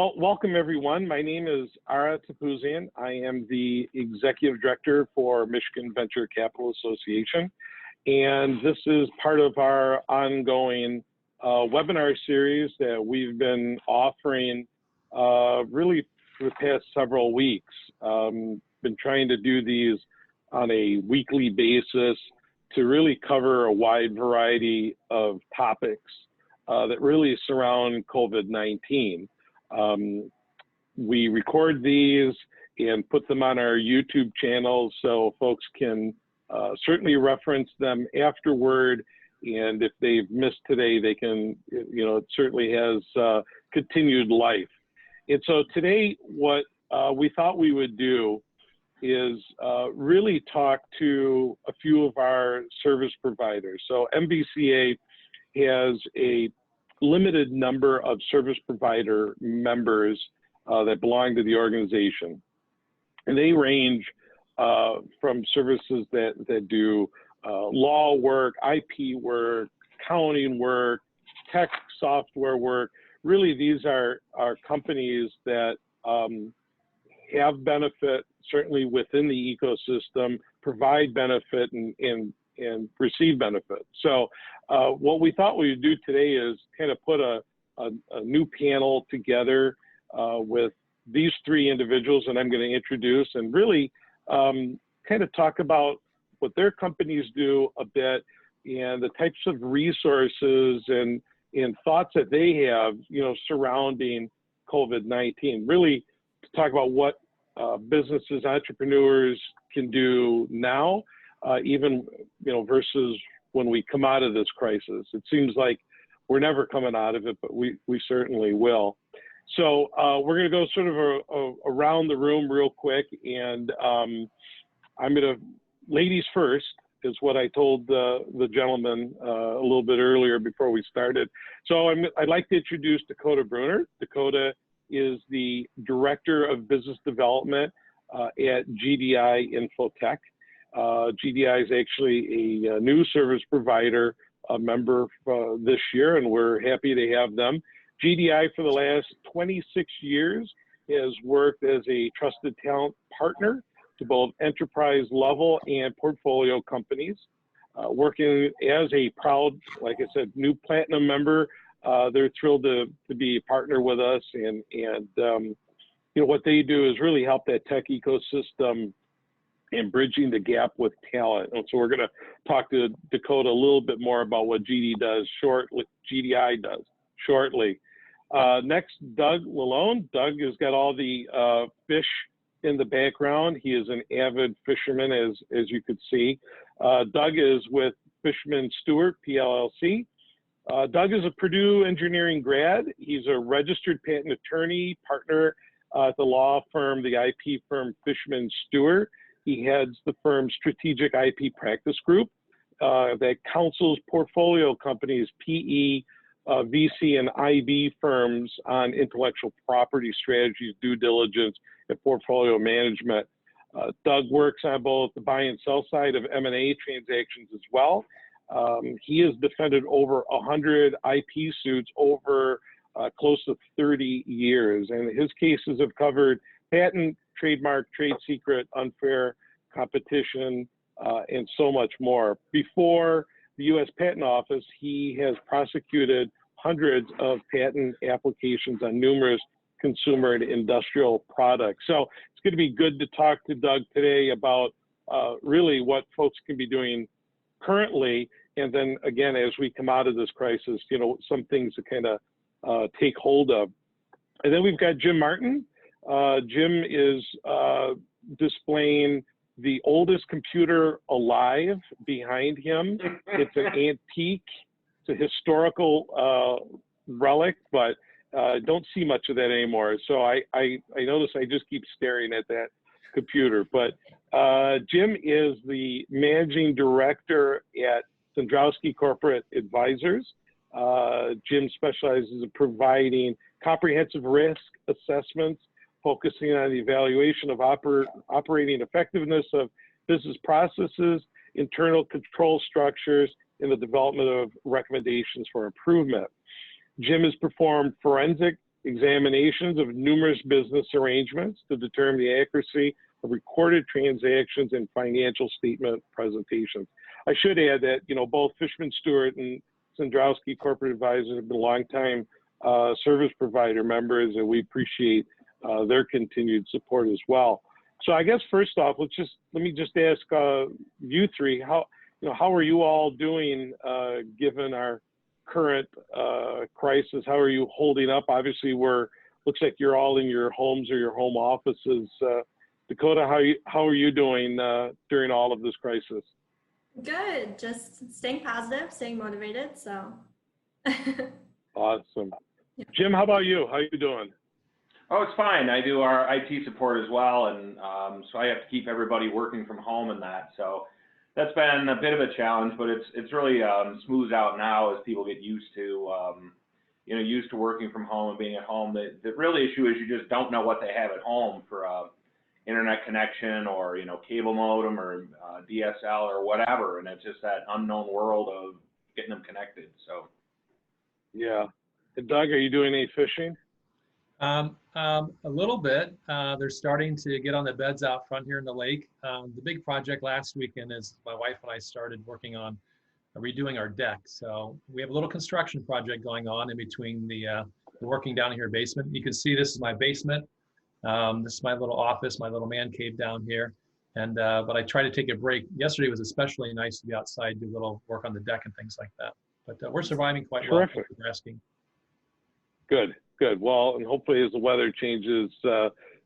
Well, welcome everyone. My name is Topouzian. I am the Executive Director for Michigan Venture Capital Association. And this is part of our ongoing webinar series that we've been offering really for the past several weeks. Been trying to do these on a weekly basis to really cover a wide variety of topics that really surround COVID-19. We record these and put them on our YouTube channel so folks can certainly reference them afterward. And if they've missed today, they can, it certainly has continued life. And so today, what we thought we would do is really talk to a few of our service providers. So MVCA has a limited number of service provider members that belong to the organization. And they range from services that do law work, IP work, accounting work, tech software work. Really, these are companies that have benefit, certainly within the ecosystem, provide benefit and receive benefit. So what we thought we would do today is kind of put a new panel together with these three individuals that I'm going to introduce, and really kind of talk about what their companies do a bit and the types of resources and thoughts that they have, surrounding COVID-19. Really to talk about what businesses, entrepreneurs can do now, even, versus when we come out of this crisis. It seems like we're never coming out of it, but we certainly will. So we're going to go sort of around the room real quick, and I'm going to, ladies first, is what I told the gentleman a little bit earlier before we started. So I'd like to introduce Dakota Bruner. Dakota is the Director of Business Development at GDI InfoTech. GDI is actually a new service provider, a member this year, and we're happy to have them. GDI for the last 26 years has worked as a trusted talent partner to both enterprise level and portfolio companies. Working as a proud, like I said, new platinum member, they're thrilled to be a partner with us, and what they do is really help that tech ecosystem and bridging the gap with talent. And so we're going to talk to Dakota a little bit more about what GDI does shortly. Next, Doug LaLone. Doug has got all the fish in the background. He is an avid fisherman, as you could see. Doug is with Fishman Stewart, PLLC. Doug is a Purdue engineering grad. He's a registered patent attorney, partner at the law firm, the IP firm Fishman Stewart. He heads the firm's strategic IP practice group that counsels portfolio companies, PE, VC, and IB firms on intellectual property strategies, due diligence, and portfolio management. Doug works on both the buy and sell side of M&A transactions as well. He has defended over 100 IP suits over close to 30 years, and his cases have covered patent, trademark, trade secret, unfair competition, and so much more. Before the U.S. Patent Office, he has prosecuted hundreds of patent applications on numerous consumer and industrial products. So it's going to be good to talk to Doug today about really what folks can be doing currently, and then again, as we come out of this crisis, some things to kind of take hold of. And then we've got Jim Martin. Jim is displaying the oldest computer alive behind him. It's an antique, it's a historical relic, but don't see much of that anymore. So I notice I just keep staring at that computer. But Jim is the managing director at Cendrowski Corporate Advisors. Jim specializes in providing comprehensive risk assessments, focusing on the evaluation of operating effectiveness of business processes, internal control structures, and the development of recommendations for improvement. Jim has performed forensic examinations of numerous business arrangements to determine the accuracy of recorded transactions and financial statement presentations. I should add that, you know, both Fishman, Stewart, and Cendrowski Corporate Advisors have been longtime service provider members, and we appreciate their continued support as well. So I guess first off, let me just ask you three, how are you all doing given our current crisis? How are you holding up? Obviously, looks like you're all in your homes or your home offices. Dakota, how are you doing during all of this crisis? Good, just staying positive, staying motivated. So awesome. Yeah. Jim, how about you? How are you doing? Oh, it's fine. I do our IT support as well, and so I have to keep everybody working from home and that. So that's been a bit of a challenge, but it's really smoothed out now as people get used to used to working from home and being at home. The real issue is you just don't know what they have at home for internet connection or cable modem or DSL or whatever, and it's just that unknown world of getting them connected. So yeah. And Doug, are you doing any fishing? A little bit. They're starting to get on the beds out front here in the lake. The big project last weekend is my wife and I started working on redoing our deck. So we have a little construction project going on in between the working down here basement. You can see this is my basement. This is my little office, my little man cave down here. And but I try to take a break. Yesterday was especially nice to be outside, do a little work on the deck and things like that. But we're surviving quite well. Terrific. Well. Asking. Good. Well, and hopefully as the weather changes,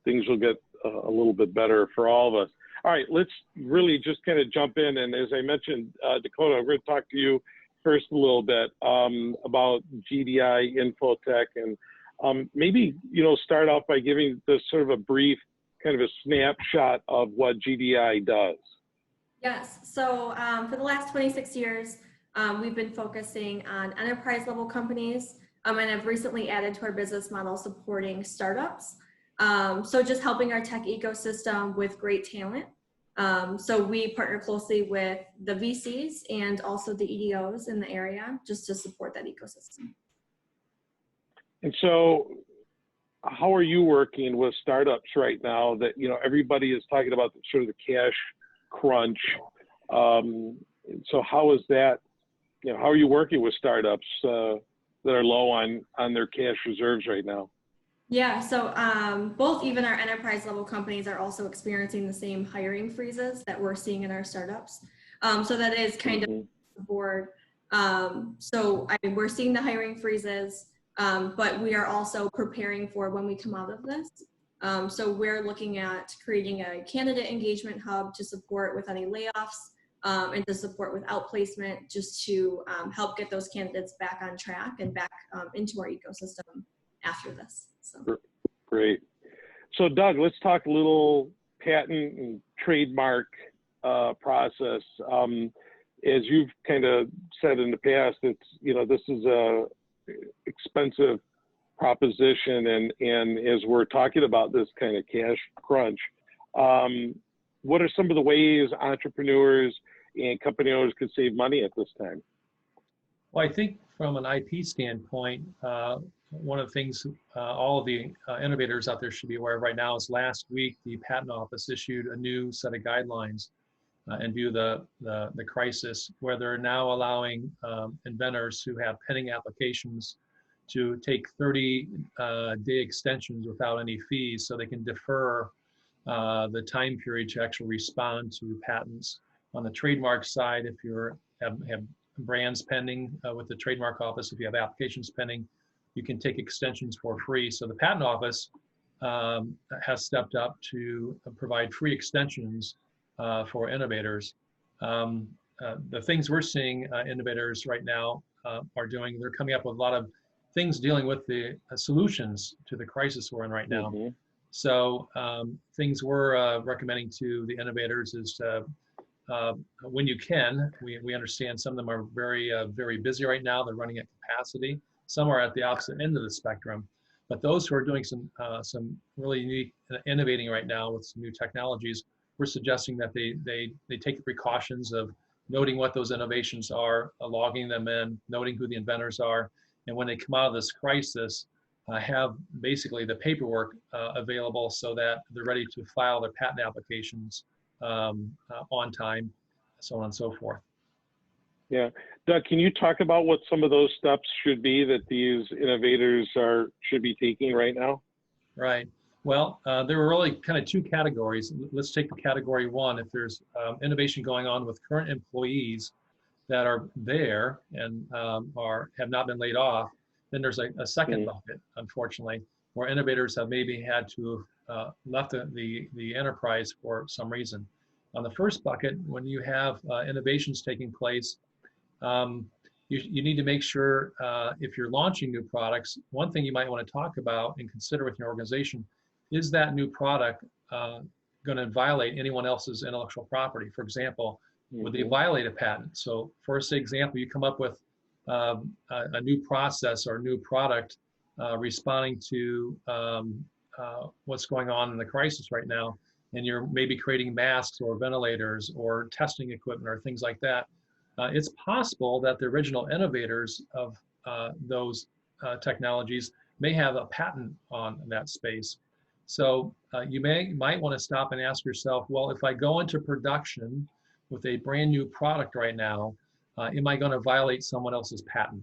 things will get a little bit better for all of us. All right, let's really just kind of jump in. And as I mentioned, Dakota, I'm going to talk to you first a little bit about GDI Infotech, and maybe, start off by giving this sort of a brief kind of a snapshot of what GDI does. Yes, so for the last 26 years, we've been focusing on enterprise level companies, and have recently added to our business model supporting startups. So just helping our tech ecosystem with great talent. So we partner closely with the VCs and also the EDOs in the area just to support that ecosystem. And so how are you working with startups right now that, everybody is talking about sort of the cash crunch? So how is that, how are you working with startups that are low on their cash reserves right now? Yeah, so both even our enterprise level companies are also experiencing the same hiring freezes that we're seeing in our startups. So that is kind of the board. We're seeing the hiring freezes, but we are also preparing for when we come out of this. So we're looking at creating a candidate engagement hub to support with any layoffs, and to support with outplacement, just to help get those candidates back on track and back into our ecosystem after this. So. Great. So Doug, let's talk a little patent and trademark process. As you've kind of said in the past, it's, this is a expensive proposition, and as we're talking about this kind of cash crunch, what are some of the ways entrepreneurs and company owners could save money at this time? Well, I think from an IP standpoint, one of the things all of the innovators out there should be aware of right now is last week the Patent Office issued a new set of guidelines in view of the crisis, where they're now allowing inventors who have pending applications to take 30-day extensions without any fees, so they can defer the time period to actually respond to patents. On the trademark side, if you have brands pending with the Trademark Office, if you have applications pending, you can take extensions for free. So the Patent Office has stepped up to provide free extensions for innovators. The things we're seeing innovators right now are doing, they're coming up with a lot of things dealing with the solutions to the crisis we're in right now. Mm-hmm. So things we're recommending to the innovators is to, when you can, we understand some of them are very busy right now. They're running at capacity. Some are at the opposite end of the spectrum. But those who are doing some really unique innovating right now with some new technologies, we're suggesting that they take the precautions of noting what those innovations are, logging them in, noting who the inventors are, and when they come out of this crisis, have basically the paperwork available so that they're ready to file their patent applications on time, so on and so forth. Yeah. Doug, can you talk about what some of those steps should be that these innovators should be taking right now? Right. Well, there are really kind of two categories. Let's take the category one. If there's innovation going on with current employees that are there and have not been laid off, then there's a second bucket, unfortunately, where innovators have maybe had to have left the enterprise for some reason. On the first bucket, when you have innovations taking place, you need to make sure if you're launching new products, one thing you might want to talk about and consider with your organization, is that new product going to violate anyone else's intellectual property? For example, would they violate a patent? So for example, you come up with a new process or new product responding to what's going on in the crisis right now, and you're maybe creating masks or ventilators or testing equipment or things like that. It's possible that the original innovators of those technologies may have a patent on that space. So you might want to stop and ask yourself, well, if I go into production with a brand new product right now, am I going to violate someone else's patent?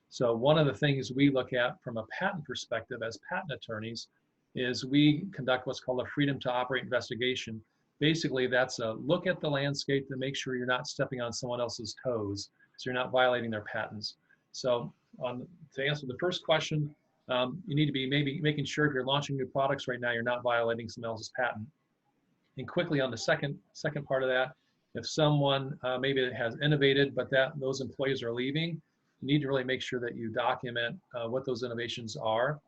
So one of the things we look at from a patent perspective as patent attorneys is we conduct what's called a freedom to operate investigation. Basically, that's a look at the landscape to make sure you're not stepping on someone else's toes, so you're not violating their patents. So to answer the first question, you need to be maybe making sure if you're launching new products right now, you're not violating someone else's patent. And quickly on the second part of that, if someone maybe has innovated, but those employees are leaving, you need to really make sure that you document what those innovations are.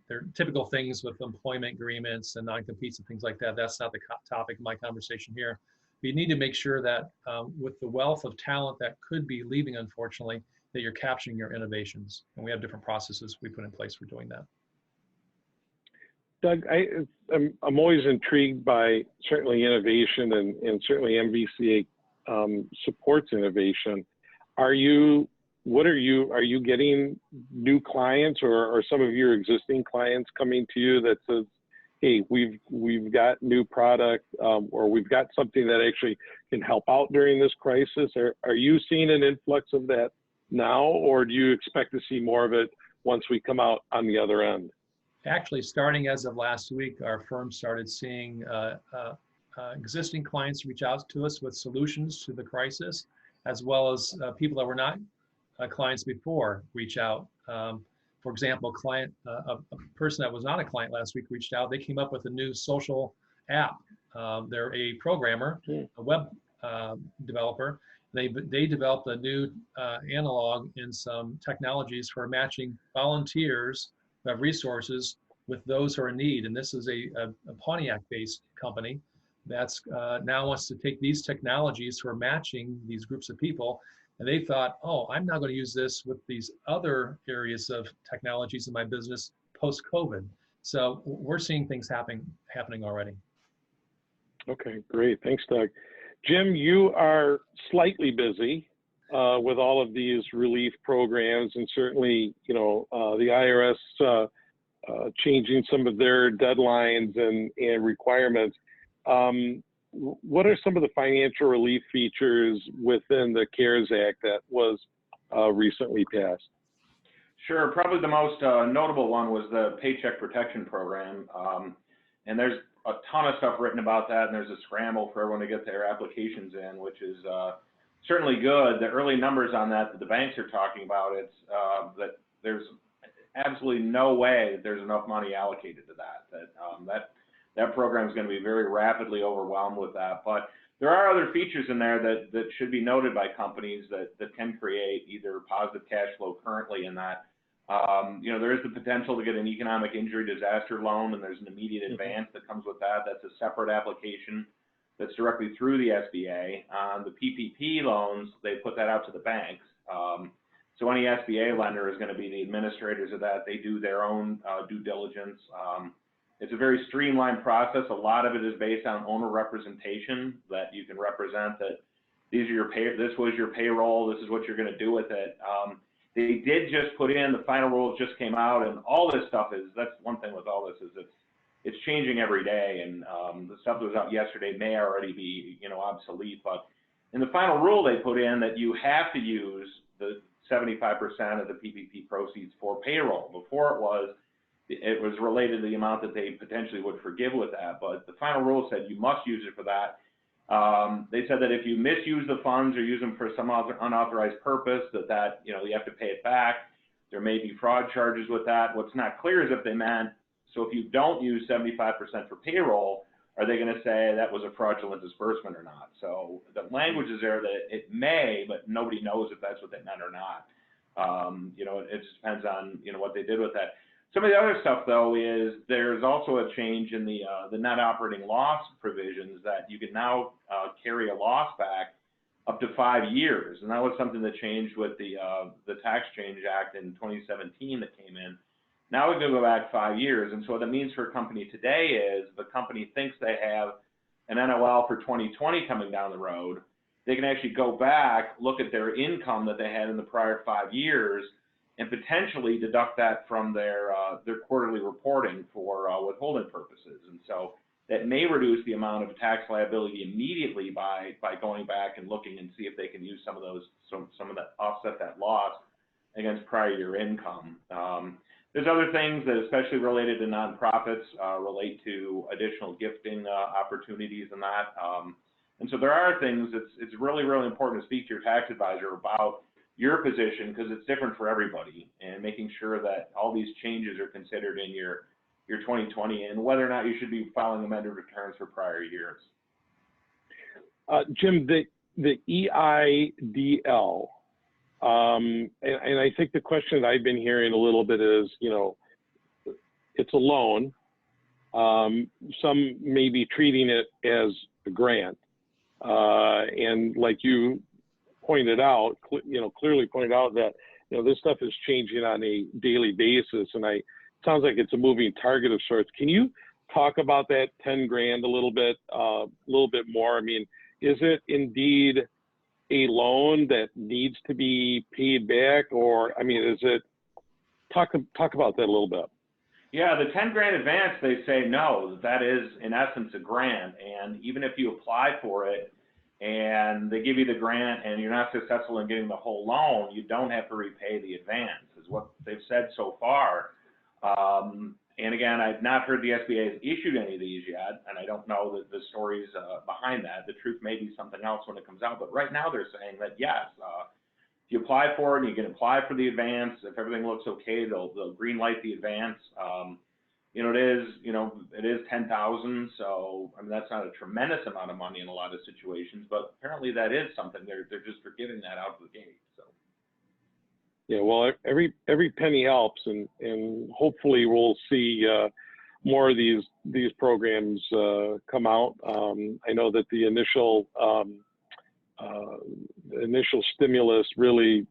They're typical things with employment agreements and non-competes and things like that. That's not the topic of my conversation here. But you need to make sure that with the wealth of talent that could be leaving, unfortunately, that you're capturing your innovations. And we have different processes we put in place for doing that. Doug, I'm always intrigued by certainly innovation and certainly MVCA supports innovation. Are you getting new clients or some of your existing clients coming to you that says, hey, we've got new product or we've got something that actually can help out during this crisis? Are you seeing an influx of that now, or do you expect to see more of it once we come out on the other end? Actually, starting as of last week, our firm started seeing existing clients reach out to us with solutions to the crisis, as well as people that were not clients before reach out. For example, a person that was not a client last week reached out. They came up with a new social app. They're a programmer, a web developer. They developed a new analog in some technologies for matching volunteers who have resources with those who are in need. And this is a Pontiac-based company that's now wants to take these technologies for matching these groups of people. And they thought, oh, I'm not going to use this with these other areas of technologies in my business post-COVID. So we're seeing things happening already. Okay, great. Thanks, Doug. Jim, you are slightly busy with all of these relief programs, and certainly, the IRS changing some of their deadlines and requirements. What are some of the financial relief features within the CARES Act that was recently passed? Sure. Probably the most notable one was the Paycheck Protection Program. And there's a ton of stuff written about that, and there's a scramble for everyone to get their applications in, which is certainly good. The early numbers on that the banks are talking about, it's that there's absolutely no way that there's enough money allocated to that program is going to be very rapidly overwhelmed with that. But there are other features in there that should be noted by companies that can create either positive cash flow currently in that. There is the potential to get an economic injury disaster loan, and there's an immediate advance that comes with that. That's a separate application that's directly through the SBA. The PPP loans, they put that out to the banks. So any SBA lender is going to be the administrators of that. They do their own due diligence. It's a very streamlined process. A lot of it is based on owner representation, that you can represent that this was your payroll, this is what you're going to do with it. They did just put in, the final rules just came out, and all this stuff is, that's one thing with all this, is it's changing every day, and the stuff that was out yesterday may already be, you know, obsolete, but in the final rule they put in that you have to use the 75% of the PPP proceeds for payroll. Before it was related to the amount that they potentially would forgive with that, but the final rule said you must use it for that. They said that if you misuse the funds or use them for some other unauthorized purpose, that you know, you have to pay it back. There may be fraud charges with that. What's not clear is if they meant, so if you don't use 75% for payroll, are they going to say that was a fraudulent disbursement or not? So the language is there that it may, but nobody knows if that's what they meant or not. You know, it just depends on, you know, what they did with that. Some of the other stuff, though, is there's also a change in the net operating loss provisions that you can now carry a loss back up to 5 years, and that was something that changed with the Tax Change Act in 2017 that came in. Now we can go back 5 years, and so what that means for a company today is the company thinks they have an NOL for 2020 coming down the road. They can actually go back, look at their income that they had in the prior 5 years, and potentially deduct that from their quarterly reporting for withholding purposes. And so that may reduce the amount of tax liability immediately by going back and looking and see if they can use some of that, offset that loss against prior year income. There's other things that, especially related to nonprofits, relate to additional gifting opportunities and that. And so there are things, it's really, really important to speak to your tax advisor about your position, because it's different for everybody, and making sure that all these changes are considered in your 2020 and whether or not you should be filing amended returns for prior years. Jim, the EIDL, and I think the question that I've been hearing a little bit is, you know, it's a loan. Some may be treating it as a grant. And like you pointed out, you know, clearly pointed out that, you know, this stuff is changing on a daily basis, and it sounds like it's a moving target of sorts. Can you talk about that 10 grand a little bit more? I mean, is it indeed a loan that needs to be paid back, or, I mean, is it, talk about that a little bit. Yeah, the 10 grand advance, they say no, that is in essence a grant, and even if you apply for it and they give you the grant and you're not successful in getting the whole loan, you don't have to repay the advance, is what they've said so far. And again, I've not heard the SBA has issued any of these yet, and I don't know the stories behind that. The truth may be something else when it comes out, but right now they're saying that yes, if you apply for it and you can apply for the advance, if everything looks okay, they'll green light the advance. You know, it is 10,000, so I mean that's not a tremendous amount of money in a lot of situations, but apparently that is something they're just forgiving that out of the gate. So. Yeah, well, every penny helps, and hopefully we'll see more of these programs come out. I know that the initial stimulus really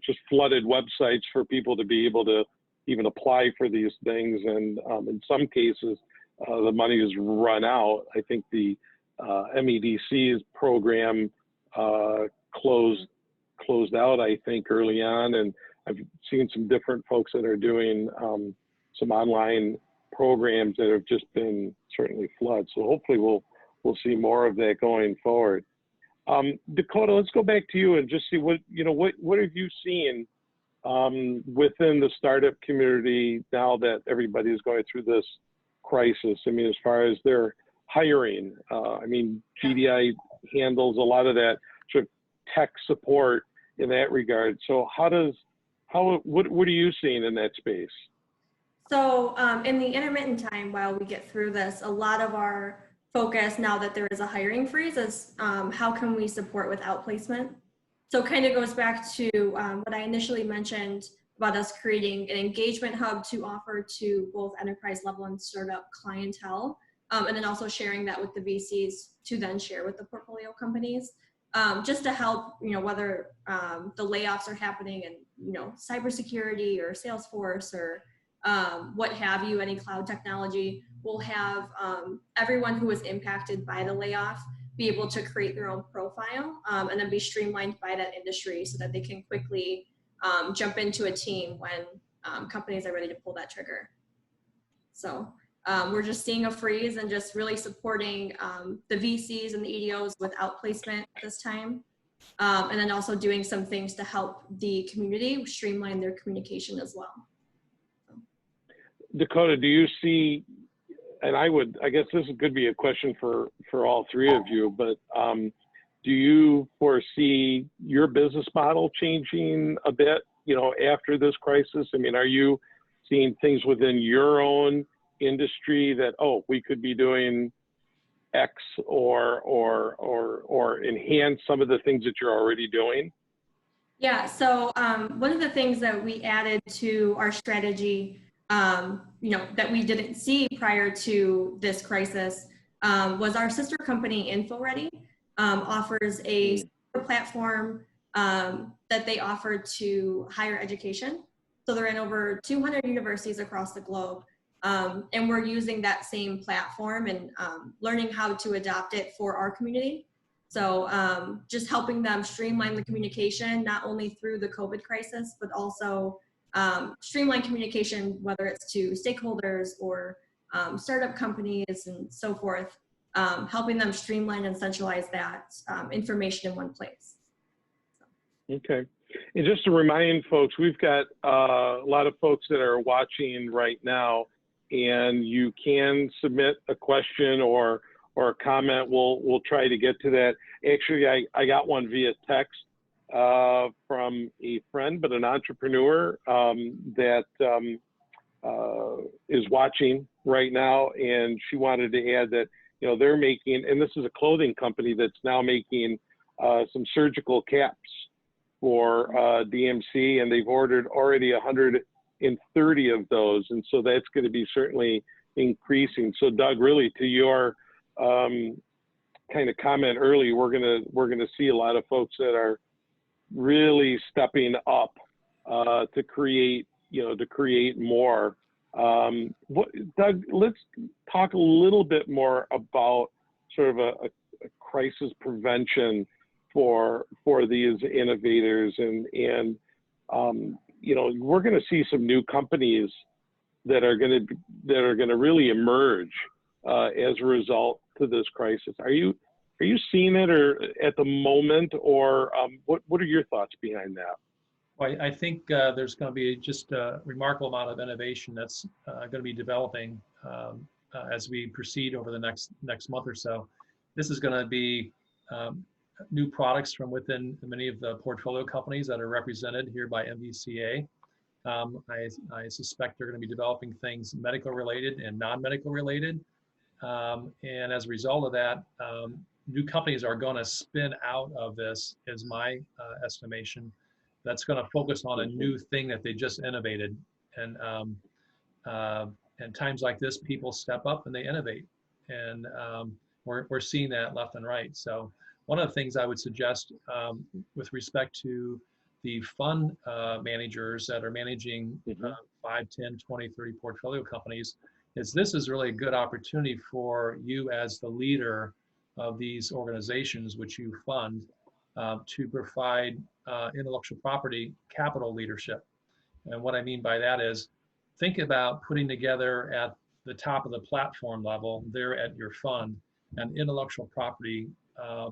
just flooded websites for people to be able to even apply for these things, and in some cases the money has run out. I think the MEDC's program closed out, I think, early on, and I've seen some different folks that are doing some online programs that have just been certainly flooded. So hopefully we'll see more of that going forward. Dakota, let's go back to you and just see what have you seen within the startup community now that everybody is going through this crisis. I mean, as far as their hiring, I mean, GDI handles a lot of that sort of tech support in that regard. So what are you seeing in that space? So in the intermittent time while we get through this, a lot of our focus now that there is a hiring freeze is how can we support with outplacement? So it kind of goes back to what I initially mentioned about us creating an engagement hub to offer to both enterprise level and startup clientele, and then also sharing that with the VCs to then share with the portfolio companies, just to help, whether the layoffs are happening in, cybersecurity or Salesforce or what have you, any cloud technology. We'll have everyone who was impacted by the layoff be able to create their own profile and then be streamlined by that industry so that they can quickly jump into a team when companies are ready to pull that trigger. So we're just seeing a freeze and just really supporting the VCs and the EDOs with outplacement at this time. And then also doing some things to help the community streamline their communication as well. Dakota, do you see, and I guess this could be a question for all three of you, but do you foresee your business model changing a bit, after this crisis? I mean, are you seeing things within your own industry that, oh, we could be doing X or enhance some of the things that you're already doing? Yeah, so one of the things that we added to our strategy, that we didn't see prior to this crisis was our sister company InfoReady offers a platform that they offer to higher education. So they're in over 200 universities across the globe. And we're using that same platform and learning how to adopt it for our community. So just helping them streamline the communication, not only through the COVID crisis, but also streamline communication, whether it's to stakeholders or startup companies and so forth, helping them streamline and centralize that information in one place. Okay. And just to remind folks, we've got a lot of folks that are watching right now, and you can submit a question or a comment. We'll try to get to that. Actually, I got one via text from a friend, but an entrepreneur that is watching right now, and she wanted to add that they're making, and this is a clothing company that's now making some surgical caps for DMC, and they've ordered already 130 of those, and so that's going to be certainly increasing. So Doug, really to your kind of comment early, we're gonna see a lot of folks that are really stepping up to create more. Doug, let's talk a little bit more about sort of a crisis prevention for these innovators, and we're going to see some new companies that are going to really emerge as a result to this crisis. Are you seeing it or at the moment, or what are your thoughts behind that? Well, I think there's going to be just a remarkable amount of innovation that's going to be developing as we proceed over the next month or so. This is going to be new products from within many of the portfolio companies that are represented here by MVCA. I suspect they're going to be developing things medical related and non-medical related. And as a result of that, new companies are going to spin out of this, is my estimation. That's going to focus on a new thing that they just innovated. And times like this, people step up and they innovate. And we're seeing that left and right. So one of the things I would suggest with respect to the fund managers that are managing 5, 10, 20, 30 portfolio companies is this is really a good opportunity for you as the leader of these organizations which you fund to provide intellectual property capital leadership. And what I mean by that is think about putting together at the top of the platform level there at your fund an intellectual property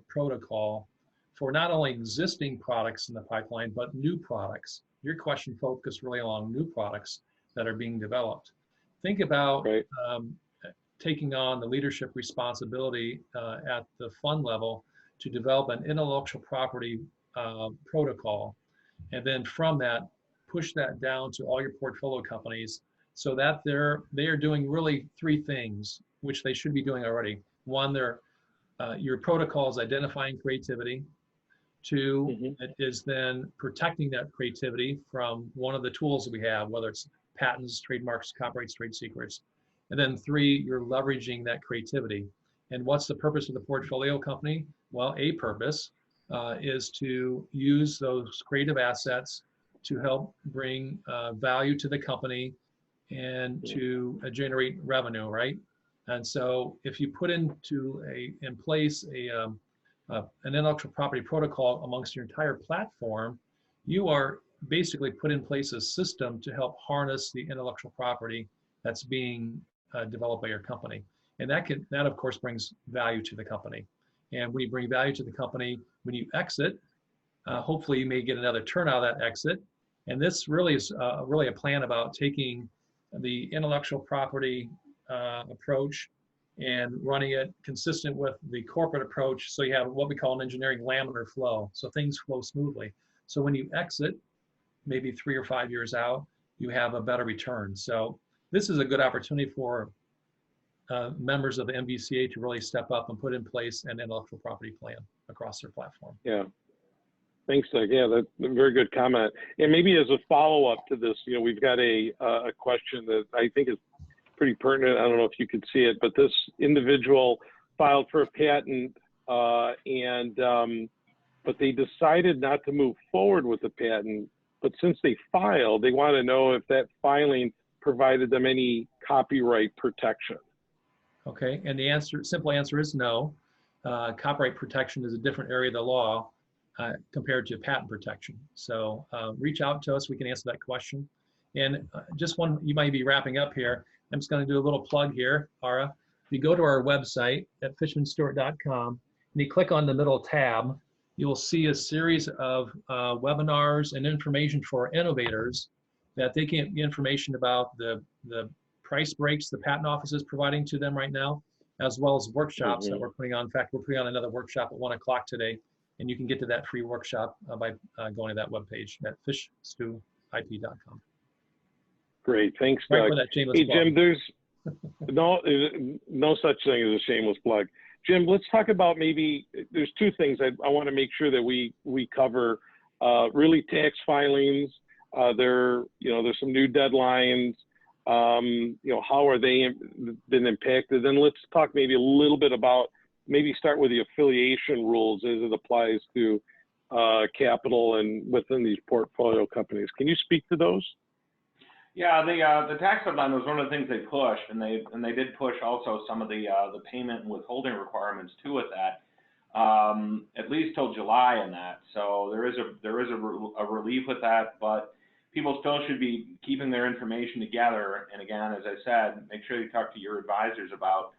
protocol for not only existing products in the pipeline, but new products. Your question focused really on new products that are being developed. Think about taking on the leadership responsibility at the fund level to develop an intellectual property protocol. And then from that, push that down to all your portfolio companies so that they are doing really 3 things, which they should be doing already. One, your protocol is identifying creativity. 2, it is then protecting that creativity from one of the tools that we have, whether it's patents, trademarks, copyrights, trade secrets. And then 3, you're leveraging that creativity. And what's the purpose of the portfolio company? Well, a purpose is to use those creative assets to help bring value to the company and to generate revenue, right? And so if you put in place an intellectual property protocol amongst your entire platform, you are basically put in place a system to help harness the intellectual property that's being developed by your company. And that of course brings value to the company. And when you bring value to the company, when you exit, hopefully you may get another turn out of that exit. And this really is really a plan about taking the intellectual property approach and running it consistent with the corporate approach. So you have what we call an engineering laminar flow. So things flow smoothly. So when you exit, maybe 3 or 5 years out, you have a better return. So this is a good opportunity for members of the MVCA to really step up and put in place an intellectual property plan across their platform. Yeah. Thanks, Doug. Yeah, that's a very good comment. And maybe as a follow-up to this, we've got a question that I think is pretty pertinent. I don't know if you could see it, but this individual filed for a patent, but they decided not to move forward with the patent. But since they filed, they want to know if that filing provided them any copyright protection. Okay, and the simple answer is no. Copyright protection is a different area of the law compared to patent protection. So reach out to us, we can answer that question. And just one, you might be wrapping up here. I'm just going to do a little plug here, Ara. If you go to our website at fishmanstewart.com and you click on the middle tab, you will see a series of webinars and information for innovators that they can get information about the price breaks the patent office is providing to them right now, as well as workshops that we're putting on. In fact, we're putting on another workshop at 1 o'clock today, and you can get to that free workshop by going to that webpage at fishstewip.com. Great, thanks, Doug. Right for that shameless hey, plug. Jim, there's no such thing as a shameless plug. Jim, let's talk about maybe, there's two things I want to make sure that we cover. Really, tax filings. There's some new deadlines. How are they been impacted? Then let's talk maybe a little bit about, maybe start with the affiliation rules as it applies to capital and within these portfolio companies. Can you speak to those? Yeah, the tax deadline was one of the things they pushed, and they did push also some of the payment and withholding requirements too with that, at least till July in that. So there is a relief with that, but people still should be keeping their information together. And again, as I said, make sure you talk to your advisors about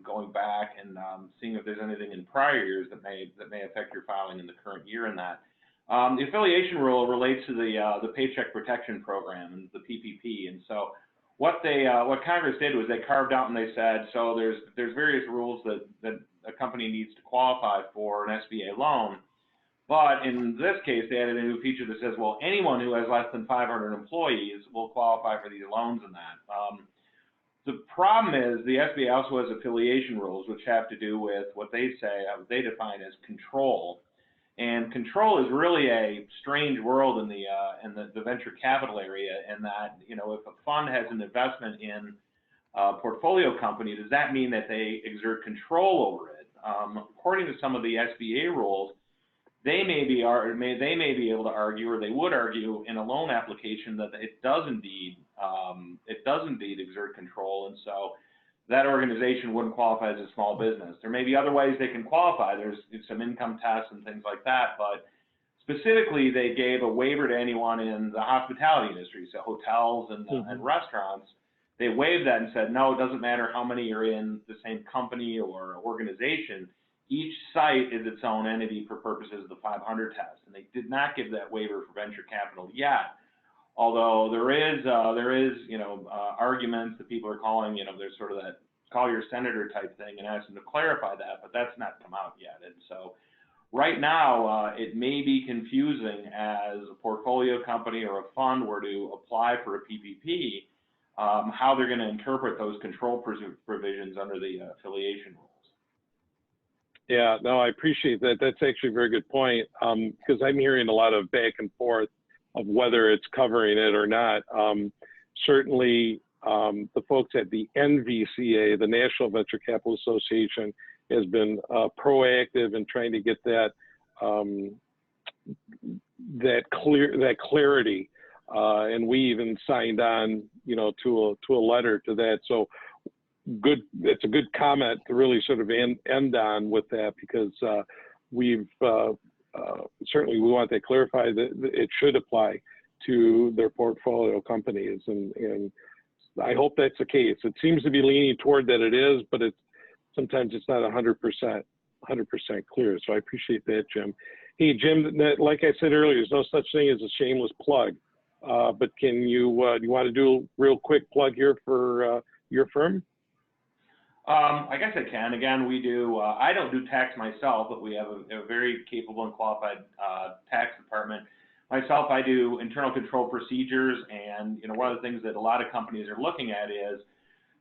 going back and seeing if there's anything in prior years that may affect your filing in the current year in that. The affiliation rule relates to the Paycheck Protection Program and the PPP. And so what Congress did was they carved out and they said, so there's various rules that a company needs to qualify for an SBA loan. But in this case, they added a new feature that says, well, anyone who has less than 500 employees will qualify for these loans and that. The problem is the SBA also has affiliation rules, which have to do with what they define as control. And control is really a strange world in the venture capital area, in that, if a fund has an investment in a portfolio company, does that mean that they exert control over it? According to some of the SBA rules, they may be able to argue, or they would argue in a loan application, that it does indeed exert control, and so that organization wouldn't qualify as a small business. There may be other ways they can qualify. There's some income tests and things like that, but specifically they gave a waiver to anyone in the hospitality industry, so hotels and restaurants. They waived that and said, no, it doesn't matter how many are in the same company or organization. Each site is its own entity for purposes of the 500 test, and they did not give that waiver for venture capital yet. Although there is arguments that people are calling, there's sort of that call your senator type thing and ask them to clarify that, but that's not come out yet. And so right now, it may be confusing as a portfolio company or a fund were to apply for a PPP, how they're going to interpret those control provisions under the affiliation rules. Yeah, no, I appreciate that. That's actually a very good point, because I'm hearing a lot of back and forth of whether it's covering it or not. Certainly, the folks at the NVCA, the National Venture Capital Association, has been proactive in trying to get that clarity, and we even signed on, to a letter to that. So good. It's a good comment to really sort of end on with that, because we've certainly we want that clarified that it should apply to their portfolio companies, and I hope that's the case. It seems to be leaning toward that it is, but sometimes it's not 100% clear. So I appreciate that, Jim. Hey, Jim, like I said earlier, there's no such thing as a shameless plug. But can you want to do a real quick plug here for your firm? I guess I can. Again, we do, I don't do tax myself, but we have a very capable and qualified tax department. Myself, I do internal control procedures, and one of the things that a lot of companies are looking at is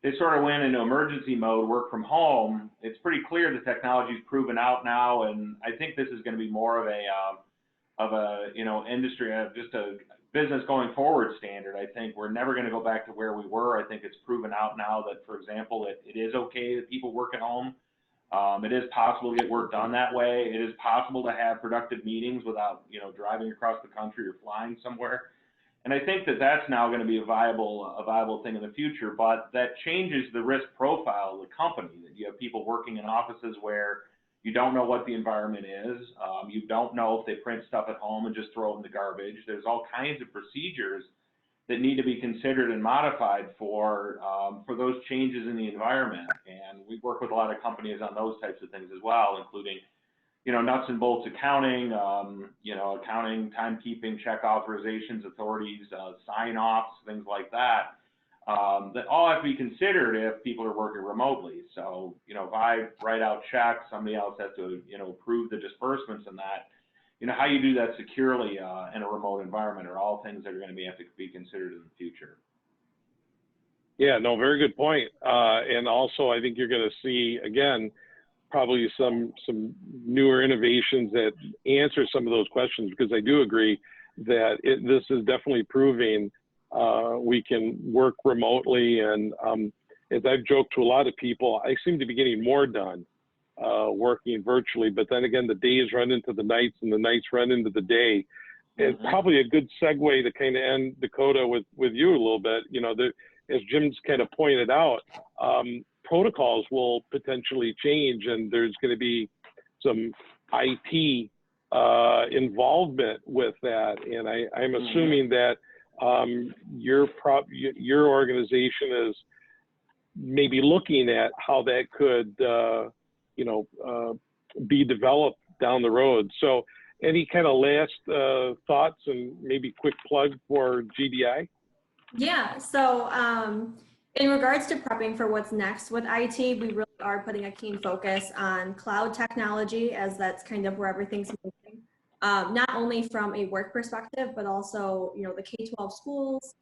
they sort of went into emergency mode, work from home. It's pretty clear the technology's proven out now, and I think this is going to be more of a industry, just a business going forward standard. I think we're never going to go back to where we were. I think it's proven out now that, for example, it is okay that people work at home. It is possible to get work done that way. It is possible to have productive meetings without, driving across the country or flying somewhere. And I think that that's now going to be a viable thing in the future, but that changes the risk profile of the company, that you have people working in offices where you don't know what the environment is. You don't know if they print stuff at home and just throw it in the garbage. There's all kinds of procedures that need to be considered and modified for those changes in the environment. And we work with a lot of companies on those types of things as well, including, nuts and bolts accounting, accounting, timekeeping, check authorizations, authorities, sign-offs, things like that, that all have to be considered if people are working remotely. So, if I write out checks, somebody else has to, approve the disbursements and that. How you do that securely in a remote environment are all things that are going to have to be considered in the future. Yeah, no, very good point. And also, I think you're going to see, again, probably some newer innovations that answer some of those questions, because I do agree that this is definitely proving we can work remotely. And as I've joked to a lot of people, I seem to be getting more done working virtually, but then again, the days run into the nights and the nights run into the day. It's probably a good segue to kind of end, Dakota, with you a little bit. As Jim's kind of pointed out, protocols will potentially change, and there's going to be some IT involvement with that. And I'm assuming that your organization is maybe looking at how that could be developed down the road. So any kind of last thoughts and maybe quick plug for GDI? Yeah, so in regards to prepping for what's next with IT, we really are putting a keen focus on cloud technology, as that's kind of where everything's moving. Not only from a work perspective, but also, the K-12 schools.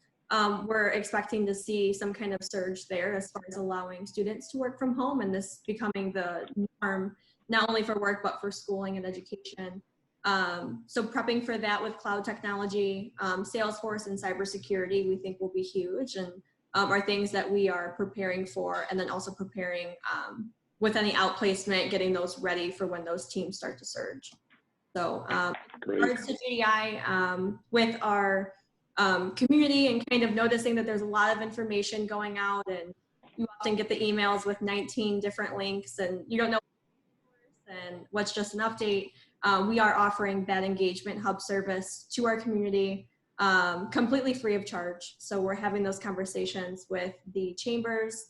We're expecting to see some kind of surge there as far as allowing students to work from home, and this becoming the norm, not only for work, but for schooling and education. So prepping for that with cloud technology, Salesforce and cybersecurity, we think will be huge, and are things that we are preparing for, and then also preparing with any outplacement, getting those ready for when those teams start to surge. So in regards to GDI, with our community and kind of noticing that there's a lot of information going out, and you often get the emails with 19 different links and you don't know and what's just an update. We are offering that engagement hub service to our community completely free of charge. So we're having those conversations with the chambers,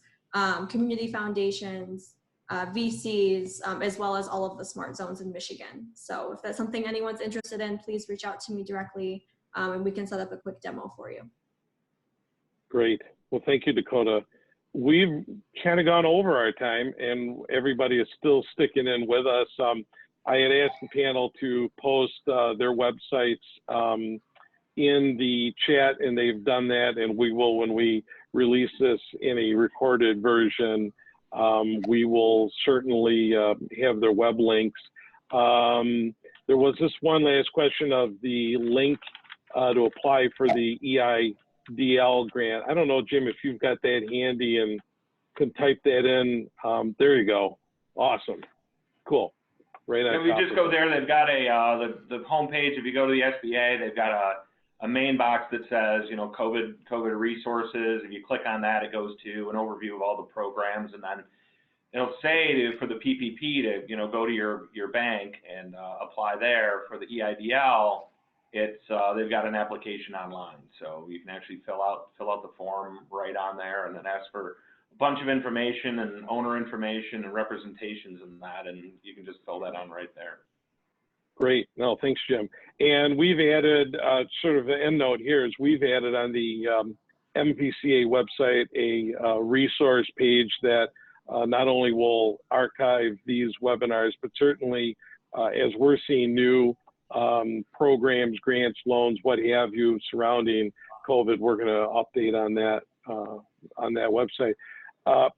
community foundations, VCs, as well as all of the smart zones in Michigan. So if that's something anyone's interested in, please reach out to me directly, and we can set up a quick demo for you. Great. Well, thank you, Dakota. We've kind of gone over our time, and everybody is still sticking in with us. I had asked the panel to post their websites in the chat, and they've done that, and we will, when we release this in a recorded version, we will certainly have their web links. There was this one last question of the link to apply for the EIDL grant. I don't know, Jim, if you've got that handy and can type that in. There you go. Awesome. Cool. Right on. And we just go there. They've got the homepage. If you go to the SBA, they've got a main box that says, COVID resources. If you click on that, it goes to an overview of all the programs, and then it'll say for the PPP to, you know, go to your bank and apply there. For the EIDL, it's they've got an application online, so you can actually fill out the form right on there, and then ask for a bunch of information and owner information and representations and that, and you can just fill that on right there. Great. No, thanks, Jim. And we've added sort of the end note here is we've added on the MVCA website a resource page that not only will archive these webinars, but certainly as we're seeing new programs, grants, loans, what have you, surrounding COVID, we're going to update on that website.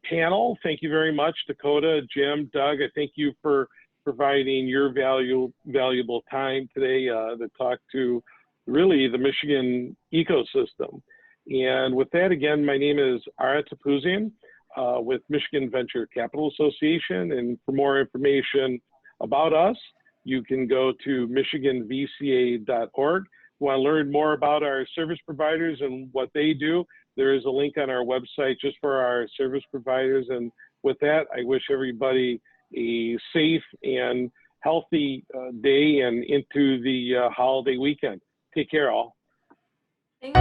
Panel, thank you very much, Dakota, Jim, Doug. I thank you for providing your valuable time today to talk to really the Michigan ecosystem. And with that, again, my name is Topouzian with Michigan Venture Capital Association. And for more information about us, you can go to michiganvca.org. Want to learn more about our service providers and what they do, there is a link on our website just for our service providers. And with that, I wish everybody a safe and healthy day and into the holiday weekend. Take care, all. Thanks.